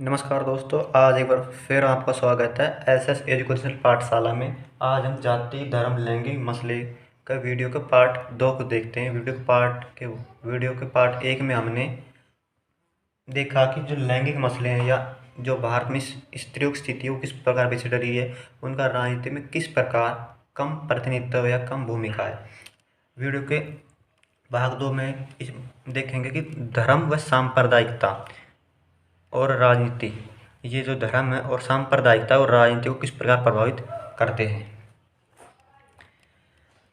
नमस्कार दोस्तों, आज एक बार फिर आपका स्वागत है एसएस एजुकेशनल पाठशाला में। आज हम जाति धर्म लैंगिक मसले का वीडियो के पार्ट 2 को देखते हैं। वीडियो के पार्ट 1 में हमने देखा कि जो लैंगिक मसले हैं या जो भारत में स्त्रियों की स्थिति है वो किस प्रकार पिछड़ रही है, उनका राजनीति में किस प्रकार कम प्रतिनिधित्व या कम भूमिका है। वीडियो के भाग 2 में देखेंगे कि धर्म व सांप्रदायिकता और राजनीति, ये जो धर्म है और सांप्रदायिकता और राजनीति को किस प्रकार प्रभावित करते हैं।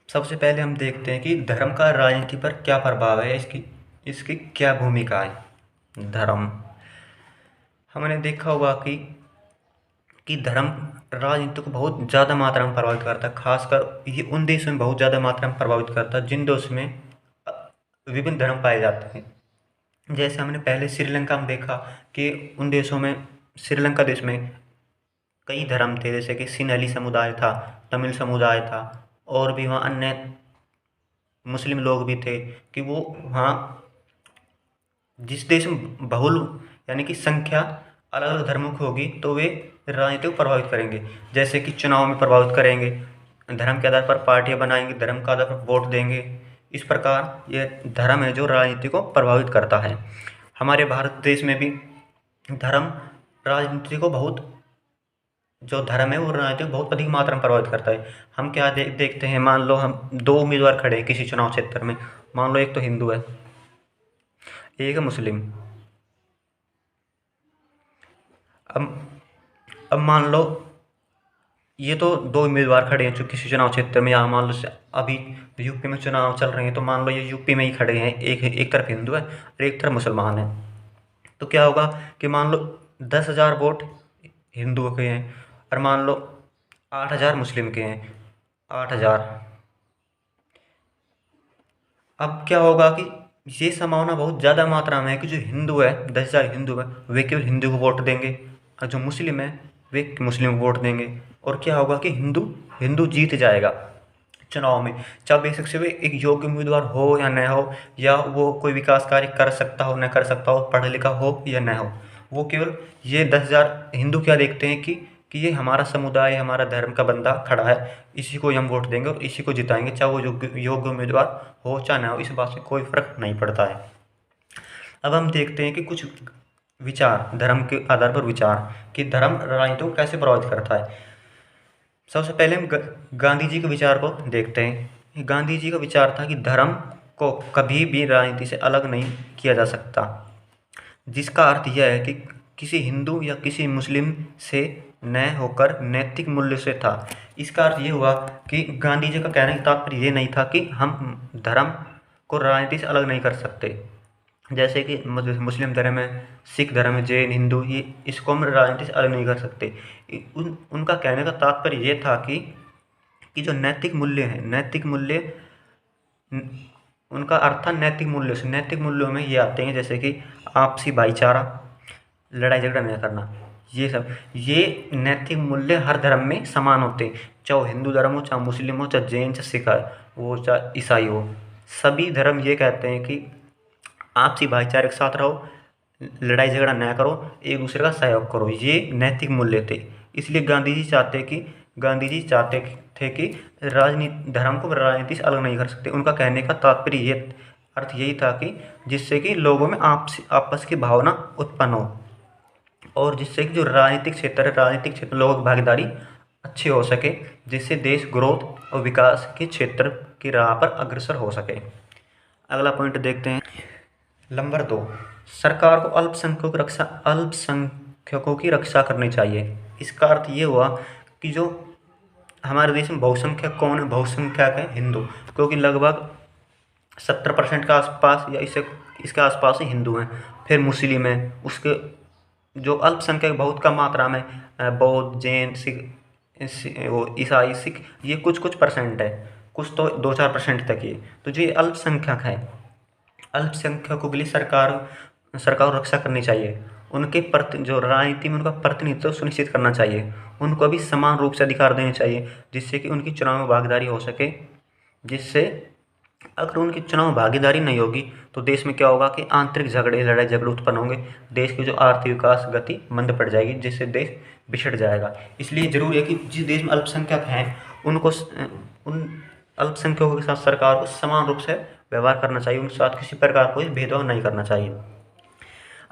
सबसे पहले हम देखते हैं कि धर्म का राजनीति पर क्या प्रभाव है, इसकी क्या भूमिका है। धर्म, हमने देखा होगा कि धर्म राजनीति को बहुत ज़्यादा मात्रा में प्रभावित करता है। खासकर ये उन देशों में बहुत ज़्यादा मात्रा में प्रभावित करता है जिन देशों में विभिन्न धर्म पाए जाते हैं। जैसे हमने पहले श्रीलंका में देखा कि उन देशों में, श्रीलंका देश में कई धर्म थे, जैसे कि सिंहली समुदाय था, तमिल समुदाय था और भी वहाँ अन्य मुस्लिम लोग भी थे। कि वो वहाँ जिस देश में बहुल यानी कि संख्या अलग अलग धर्मों की होगी तो वे राजनीति को प्रभावित करेंगे। जैसे कि चुनाव में प्रभावित करेंगे, धर्म के आधार पर पार्टियां बनाएंगे, धर्म के आधार पर वोट देंगे। इस प्रकार ये धर्म है जो राजनीति को प्रभावित करता है। हमारे भारत देश में भी धर्म राजनीति को जो धर्म है वो राजनीति को बहुत अधिक मात्रा में प्रभावित करता है। हम क्या देखते हैं, मान लो हम 2 उम्मीदवार खड़े हैं किसी चुनाव क्षेत्र में। मान लो एक तो हिंदू है, एक है मुस्लिम। अब मान लो ये तो 2 उम्मीदवार खड़े हैं जो किसी चुनाव क्षेत्र में, या मान लो अभी यूपी में चुनाव चल रहे हैं तो मान लो ये यूपी में ही खड़े हैं, एक तरफ हिंदू है और एक तरफ मुसलमान है। तो क्या होगा कि मान लो 10,000 वोट हिंदुओं के हैं और मान लो 8,000 मुस्लिम के हैं। 8,000। अब क्या होगा कि ये संभावना बहुत ज़्यादा मात्रा में है कि जो हिंदू है, 10,000 हिंदू है, वे केवल हिंदू को वोट देंगे और जो मुस्लिम है वे मुस्लिम को वोट देंगे। और क्या होगा कि हिंदू जीत जाएगा चुनाव में, चाहे बेशक से वे एक योग्य उम्मीदवार हो या न हो, या वो कोई विकास कार्य कर सकता हो न कर सकता हो, पढ़ा लिखा हो या न हो। वो केवल ये 10,000 हिंदू क्या देखते हैं कि ये हमारा समुदाय, हमारा धर्म का बंदा खड़ा है, इसी को हम वोट देंगे और इसी को जिताएंगे, चाहे वो योग्य उम्मीदवार हो चाहे ना हो, इस बात से कोई फर्क नहीं पड़ता है। अब हम देखते हैं कि कुछ विचार, धर्म के आधार पर विचार कि धर्म राजनीति को कैसे प्रभावित करता है। सबसे पहले हम गांधी जी के विचार को देखते हैं। गांधी जी का विचार था कि धर्म को कभी भी राजनीति से अलग नहीं किया जा सकता, जिसका अर्थ यह है कि किसी हिंदू या किसी मुस्लिम से न होकर नैतिक मूल्य से था। इसका अर्थ ये हुआ कि गांधी जी का कहने का तात्पर्य ये नहीं था कि हम धर्म को राजनीति से अलग नहीं कर सकते। जैसे कि मुस्लिम धर्म है, सिख धर्म है, जैन, हिंदू, ये इसको हम राजनीति से अलग नहीं कर सकते। उनका कहने का तात्पर्य ये था कि जो नैतिक मूल्य हैं, नैतिक मूल्य, उनका अर्थ था नैतिक मूल्यों से। नैतिक मूल्यों में ये आते हैं जैसे कि आपसी भाईचारा, लड़ाई झगड़ा नहीं करना, ये नैतिक मूल्य हर धर्म में समान होते हैं। चाहे वो हिंदू धर्म हो, चाहे मुस्लिम हो, चाहे जैन, चाहे सिख हो, चाहे ईसाई हो, सभी धर्म ये कहते हैं कि आपसी भाईचारे के साथ रहो, लड़ाई झगड़ा न करो, एक दूसरे का सहयोग करो। ये नैतिक मूल्य थे। इसलिए गांधी जी चाहते थे कि राजनीति, धर्म को राजनीति से अलग नहीं कर सकते। उनका कहने का तात्पर्य अर्थ यही था कि जिससे कि लोगों में आपस की भावना उत्पन्न हो और जिससे कि जो राजनीतिक क्षेत्र लोगों की भागीदारी अच्छी हो सके, जिससे देश ग्रोथ और विकास के क्षेत्र की राह पर अग्रसर हो सके। अगला पॉइंट देखते हैं। नंबर 2, सरकार को अल्पसंख्यकों की रक्षा करनी चाहिए। इसका अर्थ ये हुआ कि जो हमारे देश में बहुसंख्यक कौन है, बहुसंख्यक है हिंदू, क्योंकि लगभग 70% के आसपास या इसके आसपास ही हिंदू हैं। फिर मुस्लिम है, उसके जो अल्पसंख्यक बहुत कम मात्रा में बौद्ध, जैन, ईसाई, सिख, ये कुछ परसेंट है, कुछ तो 2-4% तक ही। तो जो ये अल्पसंख्यक है, अल्पसंख्यकों के लिए सरकार को रक्षा करनी चाहिए। उनके जो राजनीति में उनका प्रतिनिधित्व सुनिश्चित करना चाहिए। उनको भी समान रूप से अधिकार देने चाहिए, जिससे कि उनकी चुनाव में भागीदारी हो सके, जिससे अगर उनकी चुनाव भागीदारी नहीं होगी तो देश में क्या होगा कि आंतरिक झगड़े, लड़ाई झगड़े उत्पन्न होंगे। देश की जो आर्थिक विकास गति मंद पड़ जाएगी, जिससे देश बिछड़ जाएगा। इसलिए जरूरी है कि जिस देश में अल्पसंख्यक हैं उनको उन अल्पसंख्यकों के साथ सरकार को समान रूप से व्यवहार करना चाहिए, उनके साथ किसी प्रकार कोई भेदभाव नहीं करना चाहिए।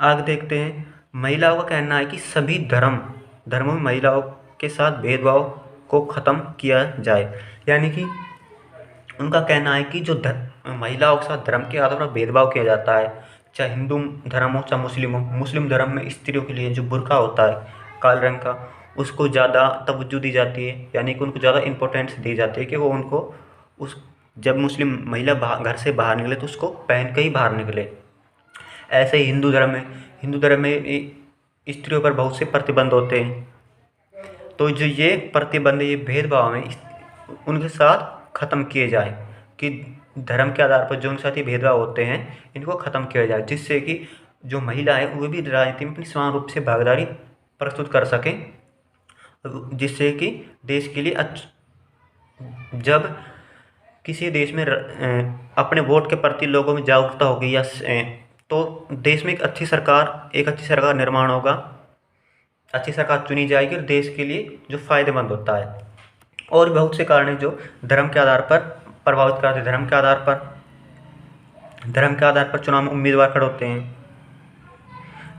आगे देखते हैं, महिलाओं का कहना है कि सभी धर्मों में महिलाओं के साथ भेदभाव को ख़त्म किया जाए। यानी कि उनका कहना है कि जो महिलाओं के साथ धर्म के आधार पर भेदभाव किया जाता है, चाहे हिंदू धर्म हो चाहे मुस्लिम हो। मुस्लिम धर्म में स्त्रियों के लिए जो बुर्का होता है काले रंग का, उसको ज़्यादा तवज्जो दी जाती है, यानी कि उनको ज़्यादा इंपॉर्टेंस दी जाती है कि वो उनको उस जब मुस्लिम महिला घर से बाहर निकले तो उसको पहन के ही बाहर निकले। ऐसे ही हिंदू धर्म में स्त्रियों पर बहुत से प्रतिबंध होते हैं। तो जो ये प्रतिबंध, ये भेदभाव हैं, उनके साथ ख़त्म किए जाए कि धर्म के आधार पर जो उनके साथ ये भेदभाव होते हैं इनको ख़त्म किया जाए, जिससे कि जो महिला है वो भी राजनीति में अपनी समान रूप से भागीदारी प्रस्तुत कर सकें, जिससे कि देश के लिए जब किसी देश में अपने वोट के प्रति लोगों में जागरूकता होगी या तो देश में एक अच्छी सरकार निर्माण होगा, अच्छी सरकार चुनी जाएगी और देश के लिए जो फ़ायदेमंद होता है। और बहुत से कारण हैं जो धर्म के आधार पर प्रभावित करते हैं। धर्म के आधार पर चुनाव में उम्मीदवार खड़े होते हैं,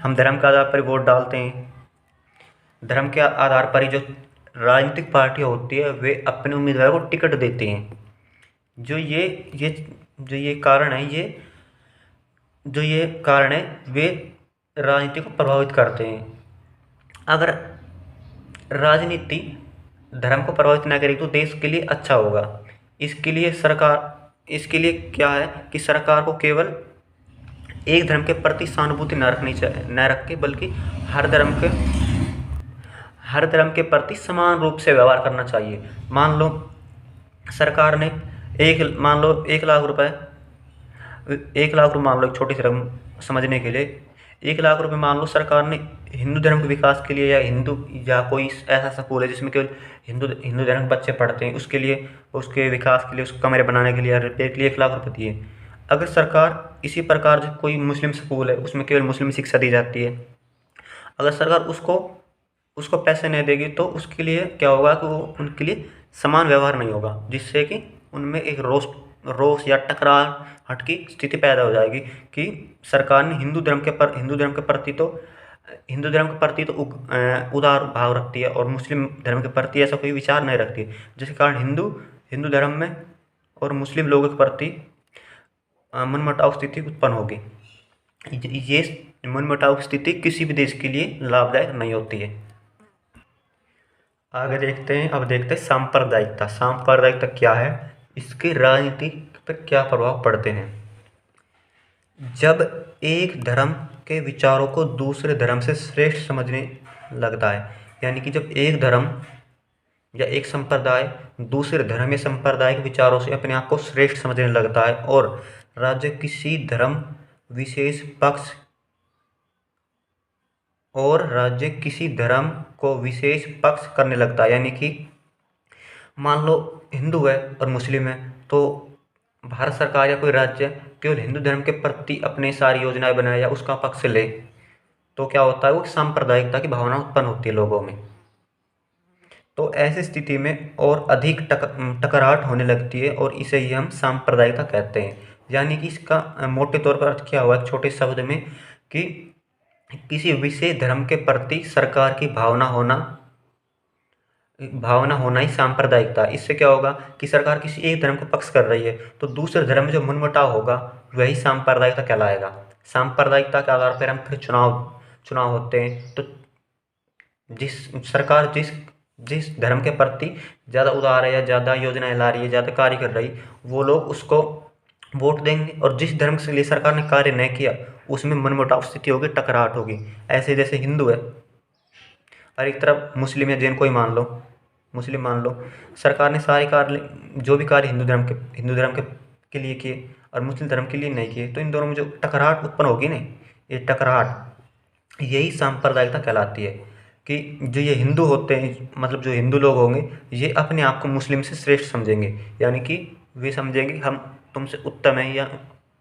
हम धर्म के आधार पर वोट डालते हैं। धर्म के आधार पर ही जो राजनीतिक पार्टियाँ होती है वे अपने उम्मीदवार को टिकट देते हैं। जो ये कारण है वे राजनीति को प्रभावित करते हैं। अगर राजनीति धर्म को प्रभावित न करेगी तो देश के लिए अच्छा होगा। इसके लिए क्या है कि सरकार को केवल एक धर्म के प्रति सहानुभूति न रख के बल्कि हर धर्म के प्रति समान रूप से व्यवहार करना चाहिए। मान लो सरकार ने 1 लाख रुपए मान लो, एक छोटी सी रकम समझने के लिए 1 लाख रुपए मान लो सरकार ने हिंदू धर्म के विकास के लिए या कोई ऐसा स्कूल है जिसमें केवल हिंदू धर्म के बच्चे पढ़ते हैं, उसके विकास के लिए, उसके कमरे बनाने के लिए रिपेयर के लिए 1 लाख रुपये दिए। अगर सरकार इसी प्रकार जो कोई मुस्लिम स्कूल है उसमें केवल मुस्लिम शिक्षा दी जाती है, अगर सरकार उसको पैसे नहीं देगी तो उसके लिए क्या होगा कि वो उनके लिए समान व्यवहार नहीं होगा, जिससे कि उनमें एक रोष या टकराहट की स्थिति पैदा हो जाएगी कि सरकार ने हिंदू धर्म के प्रति तो उदार भाव रखती है और मुस्लिम धर्म के प्रति ऐसा कोई विचार नहीं रखती, जिसके कारण हिंदू धर्म में और मुस्लिम लोगों के प्रति मनमुटाव स्थिति उत्पन्न होगी। ये मनमुटाव स्थिति किसी भी देश के लिए लाभदायक नहीं होती है। आगे देखते हैं सांप्रदायिकता क्या है, इसके राजनीति पर क्या प्रभाव पड़ते हैं। जब एक धर्म के विचारों को दूसरे धर्म से श्रेष्ठ समझने लगता है, यानी कि जब एक धर्म या एक संप्रदाय दूसरे धर्म या संप्रदाय के विचारों से अपने आप को श्रेष्ठ समझने लगता है और राज्य किसी धर्म को विशेष पक्ष करने लगता है, यानी कि मान लो हिंदू है और मुस्लिम है तो भारत सरकार या कोई राज्य केवल हिंदू धर्म के प्रति अपने सारी योजनाएं बनाए या उसका पक्ष ले, तो क्या होता है, वो सांप्रदायिकता की भावना उत्पन्न होती है लोगों में। तो ऐसी स्थिति में और अधिक टकराहट होने लगती है और इसे ही हम सांप्रदायिकता कहते हैं। यानी कि इसका मोटे तौर पर अर्थ क्या हुआ, एक छोटे शब्द में, कि किसी विशेष धर्म के प्रति सरकार की भावना होना ही सांप्रदायिकता। इससे क्या होगा कि सरकार किसी एक धर्म को पक्ष कर रही है तो दूसरे धर्म में जो मनमुटाव होगा वही सांप्रदायिकता कहलाएगा। सांप्रदायिकता के आधार पर हम फिर चुनाव होते हैं, तो सरकार जिस धर्म के प्रति ज़्यादा उदार है या ज़्यादा योजनाएं ला रही है, ज़्यादा कार्य कर रही, वो लोग उसको वोट देंगे। और जिस धर्म के लिए सरकार ने कार्य नहीं किया उसमें मनमुटाव स्थिति होगी, टकराहट होगी। ऐसे जैसे हिंदू है और एक तरफ मुस्लिम या जैन कोई मुस्लिम मान लो, सरकार ने सारे कार्य जो भी कार्य हिंदू धर्म के लिए किए और मुस्लिम धर्म के लिए नहीं किए, तो इन दोनों में जो टकराहट उत्पन्न होगी ना, ये टकराहट यही सांप्रदायिकता कहलाती है। कि जो ये हिंदू होते हैं, मतलब जो हिंदू लोग होंगे, ये अपने आप को मुस्लिम से श्रेष्ठ समझेंगे, यानी कि वे समझेंगे हम तुमसे उत्तम है या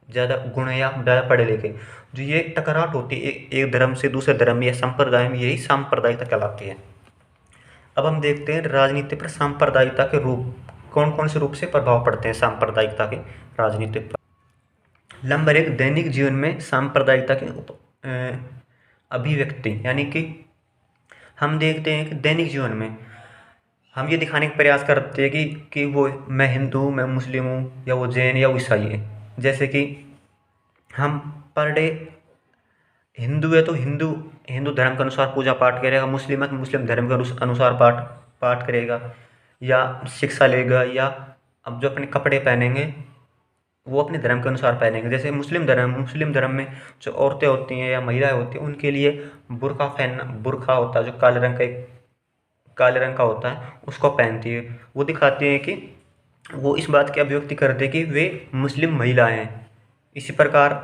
ज़्यादा गुण है या ज़्यादा पढ़े लिखे। जो ये टकराहट होती है एक धर्म से दूसरे धर्म या संप्रदाय में, यही सांप्रदायिकता कहलाती है। अब हम देखते हैं राजनीति पर सांप्रदायिकता के रूप, कौन कौन से रूप से प्रभाव पड़ते हैं सांप्रदायिकता के राजनीति पर। नंबर 1, दैनिक जीवन में सांप्रदायिकता के अभिव्यक्ति, यानी कि हम देखते हैं कि दैनिक जीवन में हम ये दिखाने का प्रयास करते हैं कि वो मैं हिंदू, मैं मुस्लिम हूँ, या वो जैन या वो ईसाई है। जैसे कि हम पर डे हिंदू है तो हिंदू हिंदू धर्म के अनुसार पूजा पाठ करेगा, मुस्लिम है तो मुस्लिम धर्म के अनुसार पाठ पाठ करेगा या शिक्षा लेगा, या अब जो अपने कपड़े पहनेंगे वो अपने धर्म के अनुसार पहनेंगे। जैसे मुस्लिम धर्म में जो औरतें होती हैं या महिलाएं होती हैं उनके लिए बुर्का होता है, जो काले रंग का होता है, उसको पहनती है। वो दिखाती है कि वो इस बात की अभिव्यक्ति करते हैं कि वे मुस्लिम महिलाएं हैं। इसी प्रकार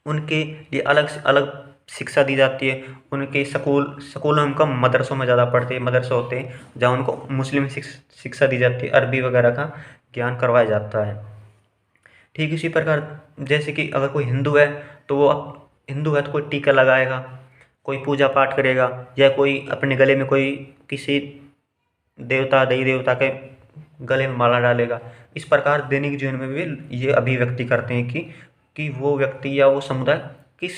उनके लिए अलग से अलग शिक्षा दी जाती है। उनके स्कूलों में कम, मदरसों में ज़्यादा पढ़ते हैं, मदरसे होते हैं जहाँ उनको मुस्लिम शिक्षा दी जाती है, अरबी वगैरह का ज्ञान करवाया जाता है। ठीक इसी प्रकार जैसे कि अगर कोई हिंदू है तो वो हिंदू है तो कोई टीका लगाएगा, कोई पूजा पाठ करेगा, या कोई अपने गले में कोई किसी देवी देवता के गले में माला डालेगा। इस प्रकार दैनिक जीवन में भी ये अभिव्यक्ति करते हैं कि वो व्यक्ति या वो समुदाय किस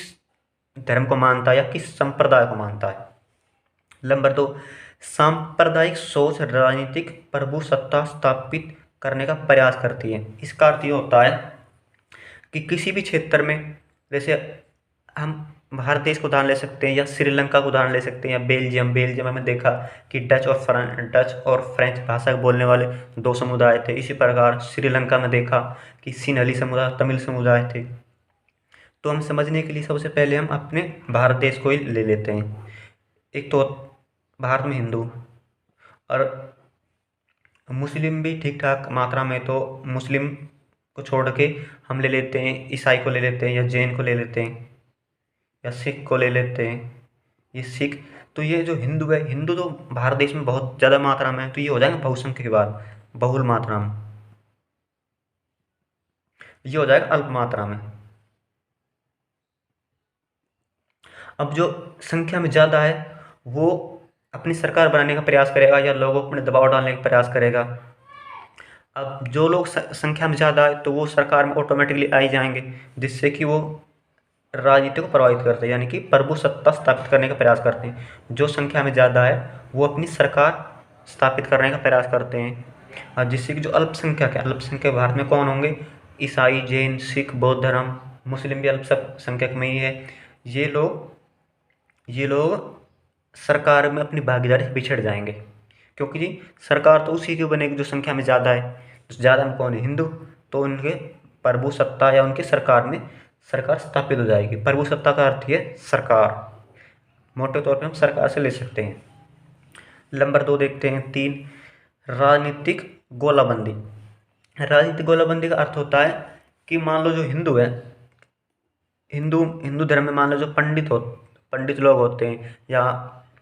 धर्म को मानता है या किस संप्रदाय को मानता है। नंबर 2, सांप्रदायिक सोच राजनीतिक प्रभुसत्ता स्थापित करने का प्रयास करती है। इसका अर्थ ये होता है कि किसी भी क्षेत्र में, जैसे हम भारत देश को उदाहरण ले सकते हैं या श्रीलंका को उदाहरण ले सकते हैं या बेल्जियम में देखा कि डच और फ्रेंच भाषा बोलने वाले दो समुदाय थे। इसी प्रकार श्रीलंका में देखा कि सिंहली समुदाय, तमिल समुदाय थे। तो हम समझने के लिए सबसे पहले हम अपने भारत देश को ही ले लेते हैं। एक तो भारत में हिंदू और मुस्लिम भी ठीक ठाक मात्रा में, तो मुस्लिम को छोड़ के हम ले लेते हैं ईसाई को ले लेते हैं या जैन को ले लेते हैं या सिख को ले लेते हैं। ये सिख, तो ये जो हिंदू है, हिंदू तो भारत देश में बहुत ज़्यादा मात्रा में है, तो ये हो जाएगा बहुसंख्य के बाद, बहुल मात्रा में, ये हो जाएगा अल्प मात्रा में। अब जो संख्या में ज़्यादा है वो अपनी सरकार बनाने का प्रयास करेगा या लोगों पर दबाव डालने का प्रयास करेगा। अब जो लोग संख्या में ज़्यादा है तो वो सरकार में ऑटोमेटिकली आ ही जाएंगे, जिससे कि वो राजनीति को प्रभावित करते हैं, यानी कि प्रभुसत्ता स्थापित करने का प्रयास करते हैं। जो संख्या में ज़्यादा है वो अपनी सरकार स्थापित करने का प्रयास करते हैं, और जिससे कि जो अल्पसंख्यक भारत में कौन होंगे, ईसाई, जैन, सिख, बौद्ध धर्म, मुस्लिम भी अल्पसंख्यक में ही है। ये लोग सरकार में अपनी भागीदारी से बिछड़ जाएंगे, क्योंकि जी सरकार तो उसी की बनेगी जो संख्या में ज़्यादा है। ज़्यादा में कौन है, हिंदू, तो उनके प्रभुसत्ता या उनके सरकार में सरकार स्थापित हो जाएगी। प्रभुसत्ता का अर्थ है सरकार, मोटे तौर पे हम सरकार से ले सकते हैं। नंबर 2 देखते हैं। 3, राजनीतिक गोलाबंदी। राजनीतिक गोलाबंदी का अर्थ होता है कि मान लो जो हिंदू है, हिंदू धर्म में मान लो जो पंडित लोग होते हैं या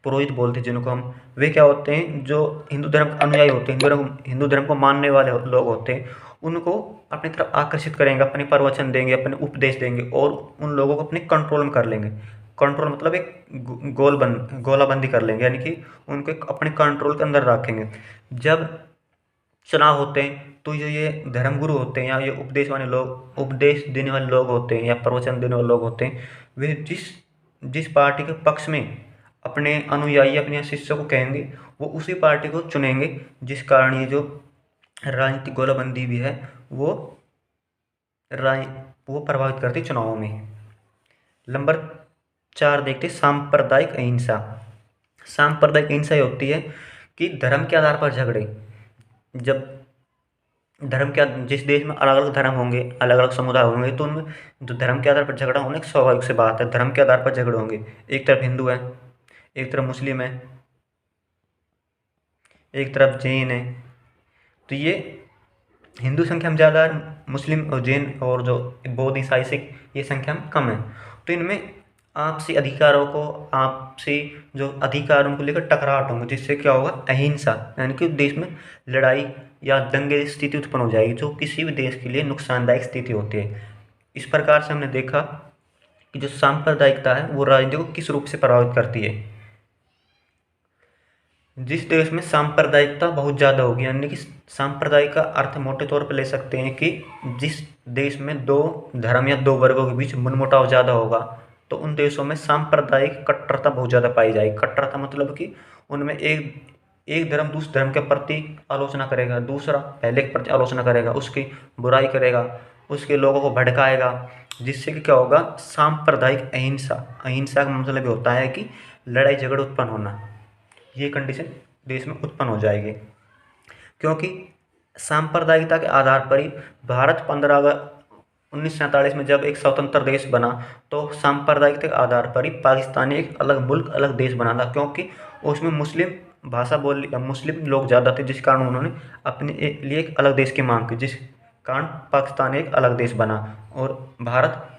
पुरोहित बोलते हैं जिनको हम, वे क्या होते हैं, जो हिंदू धर्म के अनुयायी होते हैं, हिंदू धर्म को मानने वाले लोग होते हैं, उनको अपनी तरफ आकर्षित करेंगे, अपने प्रवचन देंगे, अपने उपदेश देंगे और उन लोगों को अपने कंट्रोल में कर लेंगे। कंट्रोल मतलब एक गोलाबंदी कर लेंगे, यानी कि उनको अपने कंट्रोल के अंदर रखेंगे। जब चुनाव होते हैं तो ये धर्मगुरु होते हैं या ये उपदेश देने वाले लोग होते हैं या प्रवचन देने वाले लोग होते हैं, वे जिस पार्टी के पक्ष में अपने अनुयायी, अपने शिष्यों को कहेंगे, वो उसी पार्टी को चुनेंगे। जिस कारण ये जो राजनीतिक गोलाबंदी भी है वो प्रभावित करती चुनावों में। नंबर 4 देखते सांप्रदायिक अहिंसा। सांप्रदायिक अहिंसा ये होती है कि धर्म के आधार पर झगड़े, जब जिस देश में अलग अलग धर्म होंगे, अलग अलग समुदाय होंगे, तो उनमें जो धर्म के आधार पर झगड़ा होना एक स्वाभाविक सी बात है। धर्म के आधार पर झगड़े होंगे, एक तरफ हिंदू है, एक तरफ मुस्लिम है, एक तरफ जैन है, तो ये हिंदू संख्या में ज़्यादा है, मुस्लिम और जैन और जो बौद्ध, ईसाई, सिख ये संख्या में कम है। तो इनमें आपसी अधिकारों को, आपसी जो अधिकारों को लेकर टकराहट होंगे, जिससे क्या होगा, अहिंसा, यानी कि देश में लड़ाई या दंगे की स्थिति उत्पन्न हो जाएगी, जो किसी भी देश के लिए नुकसानदायक स्थिति होती है। इस प्रकार से हमने देखा कि जो सांप्रदायिकता है वो राजनीति को किस रूप से प्रभावित करती है। जिस देश में सांप्रदायिकता बहुत ज़्यादा होगी, यानी कि सांप्रदायिक का अर्थ मोटे तौर पर ले सकते हैं कि जिस देश में दो धर्म या दो वर्गों के बीच मनमुटाव ज़्यादा होगा, तो उन देशों में सांप्रदायिक कट्टरता बहुत ज़्यादा पाई जाएगी। कट्टरता मतलब कि उनमें एक एक धर्म दूसरे धर्म के प्रति आलोचना करेगा, दूसरा पहले के प्रति आलोचना करेगा, उसकी बुराई करेगा, उसके लोगों को भड़काएगा, जिससे कि क्या होगा, सांप्रदायिक अहिंसा। अहिंसा का मतलब ये होता है कि लड़ाई झगड़ उत्पन्न होना, ये कंडीशन देश में उत्पन्न हो जाएगी। क्योंकि सांप्रदायिकता के आधार पर ही भारत 15 अगस्त 1947 में जब एक स्वतंत्र देश बना, तो सांप्रदायिकता के आधार पर ही पाकिस्तान ने एक अलग मुल्क, अलग देश बना था, क्योंकि उसमें मुस्लिम भाषा बोल मुस्लिम लोग ज़्यादा थे, जिस कारण उन्होंने अपने लिए एक अलग देश की मांग की, जिस कारण पाकिस्तान एक अलग देश बना। और भारत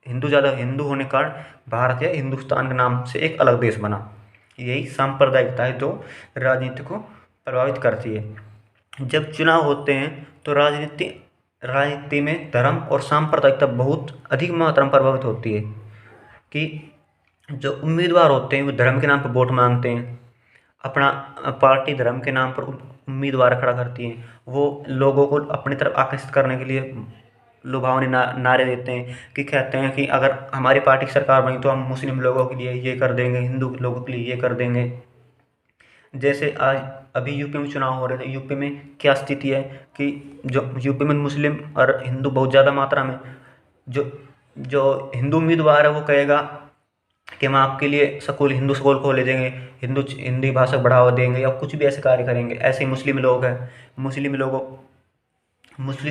हिंदू होने के कारण भारत या हिंदुस्तान के नाम से एक अलग देश बना। यही सांप्रदायिकता है जो राजनीति को प्रभावित करती है। जब चुनाव होते हैं तो राजनीति में धर्म और सांप्रदायिकता बहुत अधिक मात्रा में प्रभावित होती है, कि जो उम्मीदवार होते हैं वो धर्म के नाम पर वोट मांगते हैं, अपना पार्टी धर्म के नाम पर उम्मीदवार खड़ा करती है, वो लोगों को अपनी तरफ आकर्षित करने के लिए लुभावने नारे देते हैं, कि कहते हैं कि अगर हमारी पार्टी की सरकार बनी तो हम मुस्लिम लोगों के लिए ये कर देंगे, हिंदू लोगों के लिए ये कर देंगे। जैसे आज अभी यूपी में चुनाव हो रहे थे, यूपी में क्या स्थिति है कि जो यूपी में मुस्लिम और हिंदू बहुत ज़्यादा मात्रा में, जो जो हिंदू उम्मीदवार है वो कहेगा कि हम आपके लिए हिंदू स्कूल खोले देंगे, हिंदी भाषा को बढ़ावा देंगे, या कुछ भी ऐसे कार्य करेंगे। ऐसे ही मुस्लिम लोग हैं, मुस्लिम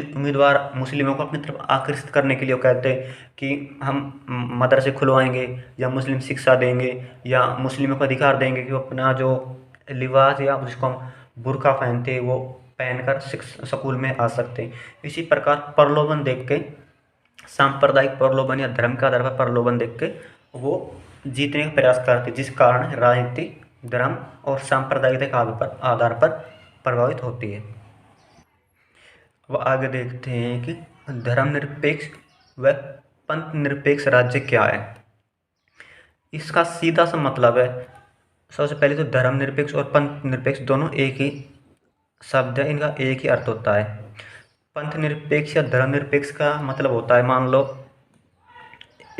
उम्मीदवार मुस्लिमों को अपनी तरफ आकर्षित करने के लिए वो कहते हैं कि हम मदरसे खुलवाएंगे, या मुस्लिम शिक्षा देंगे, या मुस्लिमों को अधिकार देंगे कि वो अपना जो लिबास या जिसको हम बुर्का पहनते हैं वो पहनकर स्कूल में आ सकते हैं। इसी प्रकार प्रलोभन देख के, सांप्रदायिक प्रलोभन या धर्म के आधार पर प्रलोभन देख के वो जीतने का प्रयास करते, जिस कारण राजनीति धर्म और सांप्रदायिकता के आधार पर प्रभावित होती है। अब आगे देखते हैं कि धर्मनिरपेक्ष व पंथ निरपेक्ष राज्य क्या है। इसका सीधा सा मतलब है, सबसे पहले तो धर्मनिरपेक्ष और पंथ निरपेक्ष दोनों एक ही शब्द है, इनका एक ही अर्थ होता है। पंथ निरपेक्ष या धर्मनिरपेक्ष का मतलब होता है, मान लो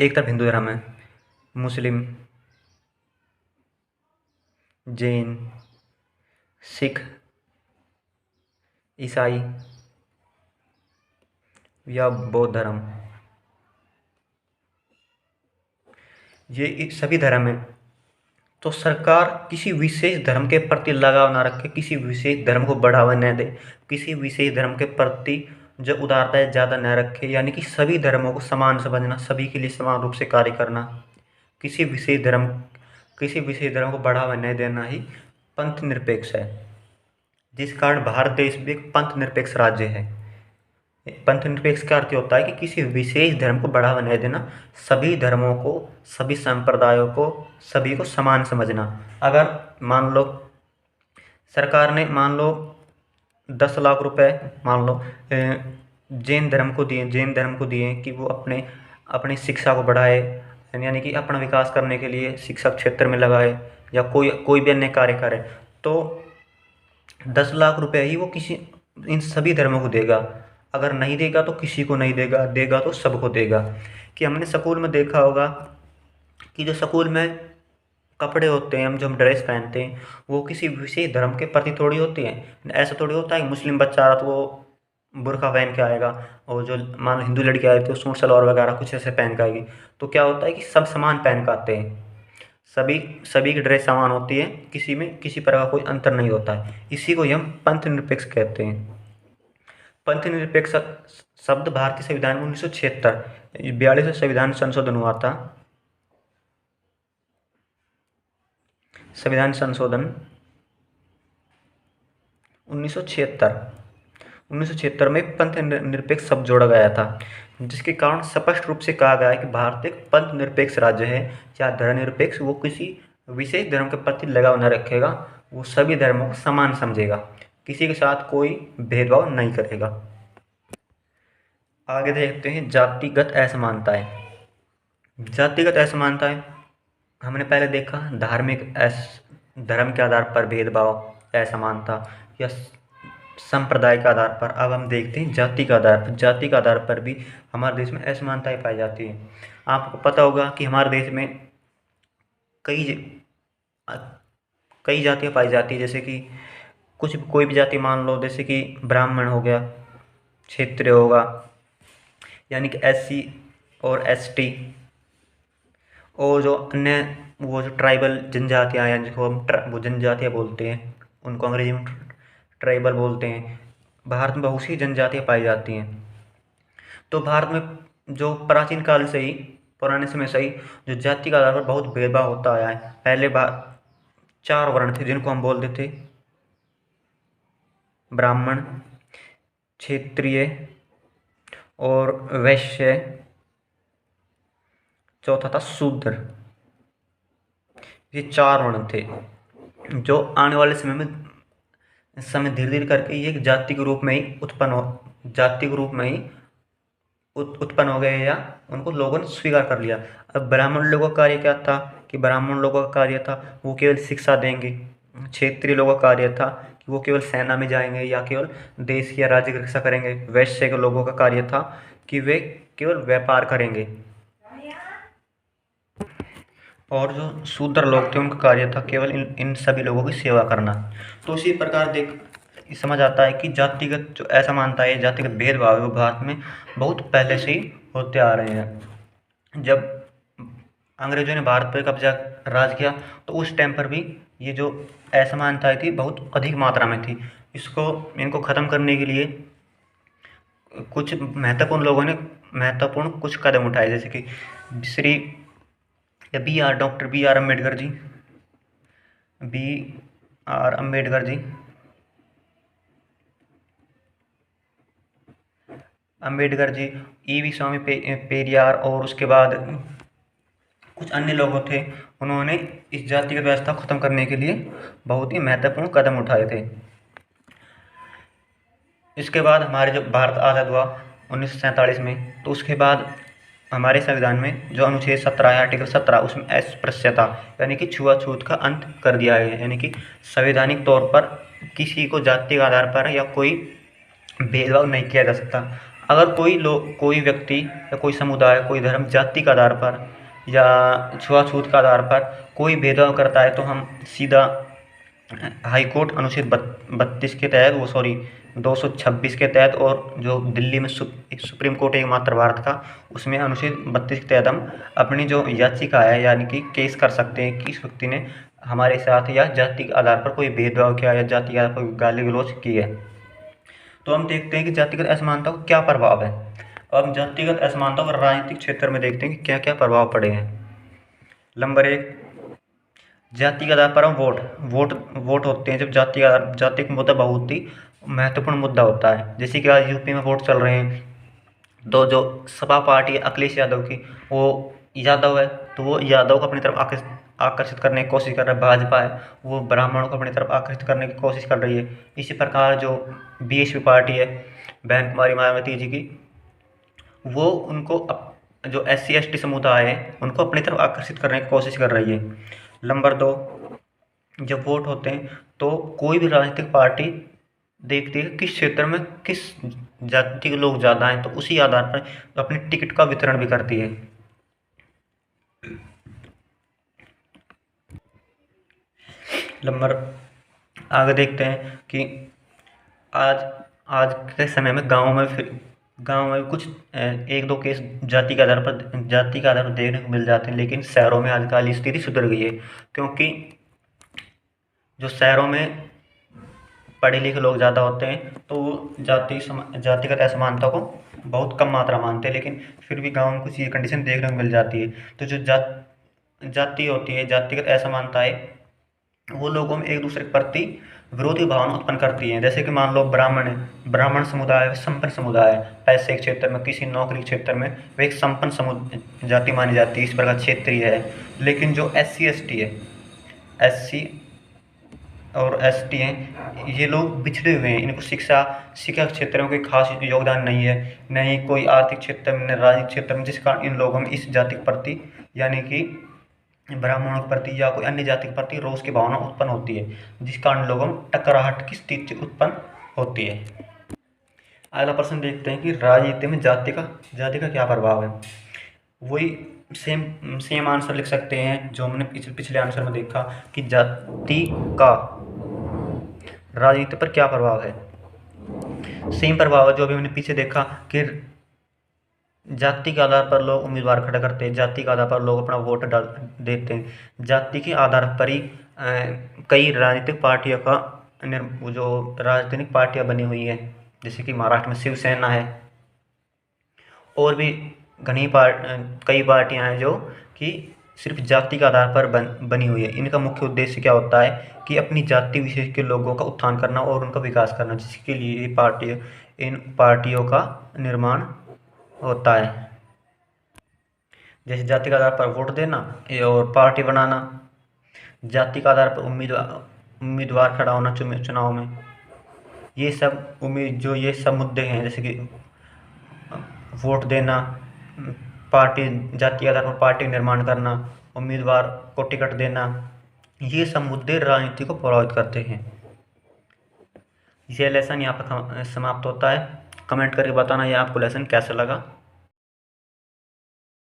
एक तरफ हिंदू धर्म है, मुस्लिम, जैन, सिख, ईसाई या बौद्ध धर्म, ये सभी धर्म है। तो सरकार किसी विशेष धर्म के प्रति लगाव ना रखे, किसी विशेष धर्म को बढ़ावा न दे, किसी विशेष धर्म के प्रति जो उदारता है ज़्यादा न रखे, यानी कि सभी धर्मों को समान समझना, सभी के लिए समान रूप से कार्य करना, किसी विशेष धर्म को बढ़ावा न देना ही पंथ निरपेक्ष है। जिस कारण भारत देश भी एक पंथ निरपेक्ष राज्य है। पंथ निरपेक्ष का अर्थ होता है कि किसी विशेष धर्म को बढ़ावा नहीं देना, सभी धर्मों को, सभी संप्रदायों को, सभी को समान समझना। अगर मान लो सरकार ने 10 लाख रुपए मान लो जैन धर्म को दिए कि वो अपनी शिक्षा को बढ़ाए, यानी कि अपना विकास करने के लिए शिक्षा क्षेत्र में लगाए, या कोई भी अन्य कार्य करे, तो 10 लाख रुपए ही वो इन सभी धर्मों को देगा। अगर नहीं देगा तो किसी को नहीं देगा, देगा तो सबको देगा। कि हमने स्कूल में देखा होगा कि जो स्कूल में कपड़े होते हैं, जो हम ड्रेस पहनते हैं, वो किसी विशेष धर्म के प्रति थोड़ी होती हैं। ऐसा थोड़ी होता है कि मुस्लिम बच्चा आ रहा तो वो बुर्का पहन के आएगा, और जो मान लो हिंदू लड़की आई तो सूट सलवार वगैरह कुछ ऐसे पहन के आएगी। तो क्या होता है कि सब समान पहन के आते हैं, सभी की ड्रेस समान होती है, किसी में किसी प्रकार का कोई अंतर नहीं होता है। इसी को हम पंथ निरपेक्ष कहते हैं। पंथ निरपेक्ष शब्द भारतीय संविधान में 1976 42 संविधान संशोधन हुआ था। संविधान संशोधन 1976 में पंथ निरपेक्ष शब्द जोड़ा गया था। जिसके कारण स्पष्ट रूप से कहा गया है कि भारत एक पंथ निरपेक्ष राज्य है या धर्मनिरपेक्ष। वो किसी विशेष धर्म के प्रति लगाव न रखेगा, वो सभी धर्मों को समान समझेगा, किसी के साथ कोई भेदभाव नहीं करेगा। आगे देखते हैं जातिगत असमानताएं। जातिगत असमानताएं हमने पहले देखा धर्म के आधार पर भेदभाव, असमानता या संप्रदाय के आधार पर। अब हम देखते हैं जाति के आधार पर। जाति के आधार पर भी हमारे देश में असमानताएं पाई जाती हैं। आपको पता होगा कि हमारे देश में कई कई जातियाँ पाई जाती है, जैसे कि कोई भी जाति मान लो, जैसे कि ब्राह्मण हो गया, क्षत्रिय होगा, यानी कि SC और ST, और जो अन्य वो जो ट्राइबल जनजातियाँ हैं, जिनको हम वो जनजातियाँ बोलते हैं, उनको अंग्रेजी में ट्राइबल बोलते हैं। भारत में बहुत सी जनजातियाँ पाई जाती हैं। तो भारत में जो प्राचीन काल से ही, पुराने समय से ही जो जाति के आधार पर बहुत भेदभाव होता आया है। पहले 4 वर्ण थे जिनको हम बोलते थे ब्राह्मण, क्षत्रिय और वैश्य, चौथा था शूद्र। ये 4 वर्ण थे जो आने वाले समय धीरे धीरे करके ये एक जाति के रूप में ही उत्पन्न हो गए, या उनको लोगों ने स्वीकार कर लिया। अब ब्राह्मण लोगों का कार्य क्या था कि ब्राह्मण लोगों का कार्य था वो केवल शिक्षा देंगे। क्षेत्रीय लोगों का कार्य था कि वो केवल सेना में जाएंगे या केवल देश या राज्य की रक्षा करेंगे। वैश्य के लोगों का कार्य था कि वे केवल व्यापार करेंगे। और जो शूद्र लोग थे उनका कार्य था केवल इन सभी लोगों की सेवा करना। तो इसी प्रकार समझ आता है कि जातिगत जो असमानता है, जातिगत भेदभाव है, वो भारत में बहुत पहले से ही होते आ रहे हैं। जब अंग्रेजों ने भारत पर कब्जा राज किया तो उस टाइम पर भी ये जो असमानताएं थी बहुत अधिक मात्रा में थी। इनको ख़त्म करने के लिए कुछ महत्वपूर्ण लोगों ने कुछ कदम उठाए, जैसे कि doctor B R Ambedkar ji, E.V. Swami Periyar और उसके बाद कुछ अन्य लोग थे। उन्होंने इस जातिगत व्यवस्था को खत्म करने के लिए बहुत ही महत्वपूर्ण कदम उठाए थे। इसके बाद हमारे जब भारत आज़ाद हुआ 1947 में, तो उसके बाद हमारे संविधान में जो अनुच्छेद 17 है, आर्टिकल 17, उसमें अस्पृश्यता यानी कि छुआछूत का अंत कर दिया है। यानी कि संवैधानिक तौर पर किसी को जाति के आधार पर या कोई भेदभाव नहीं किया जा सकता। अगर कोई व्यक्ति या कोई समुदाय, कोई धर्म जाति के आधार पर या छुआछूत के आधार पर कोई भेदभाव करता है तो हम सीधा हाईकोर्ट अनुच्छेद 32 के तहत 226 के तहत, और जो दिल्ली में सुप्रीम कोर्ट एक मात्र भारत का, उसमें अनुच्छेद 32 के तहत हम अपनी जो याचिका है यानी कि केस कर सकते हैं कि इस व्यक्ति ने हमारे साथ या जाति के आधार पर कोई भेदभाव किया या जाति के आधार पर गाली गलौज की है। तो हम देखते हैं कि जातिगत असमानता का क्या प्रभाव है। अब हम जातिगत असमानता और राजनीतिक क्षेत्र में देखते हैं कि क्या क्या प्रभाव पड़े हैं। नंबर 1, जाति के आधार पर हम वोट होते हैं। जब जाति का मुद्दा बहुत ही महत्वपूर्ण मुद्दा होता है। जैसे कि आज यूपी में वोट चल रहे हैं, तो जो सपा पार्टी है अखिलेश यादव की, वो यादव है तो वो यादव को अपनी तरफ आकर्षित करने की कोशिश कर रहा है। भाजपा है वो ब्राह्मणों को अपनी तरफ आकर्षित करने की कोशिश कर रही है। इसी प्रकार जो BSP पार्टी है बहन कुमारी मायावती जी की, वो उनको जो SC ST समुदाय है उनको अपनी तरफ आकर्षित करने की कोशिश कर रही है। नंबर 2, जब वोट होते हैं तो कोई भी राजनीतिक पार्टी देखती है किस क्षेत्र में किस जाति के लोग ज़्यादा हैं, तो उसी आधार पर अपनी टिकट का वितरण भी करती है। नंबर आगे देखते हैं कि आज के समय में गाँव में कुछ 1-2 केस जाति के आधार पर देखने को मिल जाते हैं, लेकिन शहरों में आजकल स्थिति सुधर गई है, क्योंकि जो शहरों में पढ़े लिखे लोग ज़्यादा होते हैं तो वो जातिगत असमानता को बहुत कम मात्रा मानते हैं, लेकिन फिर भी गाँव में कुछ ये कंडीशन देखने को मिल जाती है। तो जो जाति होती है, जातिगत असमानता है, वो लोगों में एक दूसरे के प्रति विरोधी भावना उत्पन्न करती हैं। जैसे कि मान लो ब्राह्मण है, ब्राह्मण समुदाय संपन्न समुदाय है, पैसे के क्षेत्र में, किसी नौकरी के क्षेत्र में वे एक संपन्न जाति मानी जाती है, इस प्रकार क्षेत्रीय है। लेकिन जो SC ST है, SC और ST हैं, ये लोग बिछड़े हुए हैं, इनको शिक्षा के क्षेत्र में कोई खास योगदान नहीं है, न ही कोई आर्थिक क्षेत्र में, न राजनीतिक क्षेत्र में, जिस कारण इन लोगों में इस जाति के प्रति यानी कि ब्राह्मणों के प्रति या कोई अन्य जाति के प्रति रोष की भावना उत्पन्न होती है, जिस कारण लोगों में टकराहट की स्थिति उत्पन्न होती है। अगला प्रश्न देखते हैं कि राजनीति में जाति का क्या प्रभाव है। वही सेम आंसर लिख सकते हैं जो हमने पिछले आंसर में देखा कि जाति का राजनीति पर क्या प्रभाव है। सेम प्रभाव है जो अभी हमने पीछे देखा कि जाति के आधार पर लोग उम्मीदवार खड़ा करते हैं, जाति के आधार पर लोग अपना वोट डाल देते हैं, जाति के आधार पर ही कई राजनीतिक पार्टियों का जो राजनीतिक पार्टियां बनी हुई हैं, जैसे कि महाराष्ट्र में शिवसेना है, और भी कई पार्टियां हैं जो कि सिर्फ जाति के आधार पर बनी हुई है। इनका मुख्य उद्देश्य क्या होता है कि अपनी जाति विशेष के लोगों का उत्थान करना और उनका विकास करना, जिसके लिए इन पार्टियों का निर्माण होता है। जैसे जाति के आधार पर वोट देना और पार्टी बनाना, जाति के आधार पर उम्मीदवार खड़ा होना चुनाव में, ये सब ये सब मुद्दे हैं। जैसे कि वोट देना, जाति के आधार पर पार्टी निर्माण करना, उम्मीदवार को टिकट देना, ये सब मुद्दे राजनीति को प्रभावित करते हैं। ये लेसन यहाँ पर समाप्त होता है। कमेंट करके बताना ये आपको लेसन कैसा लगा।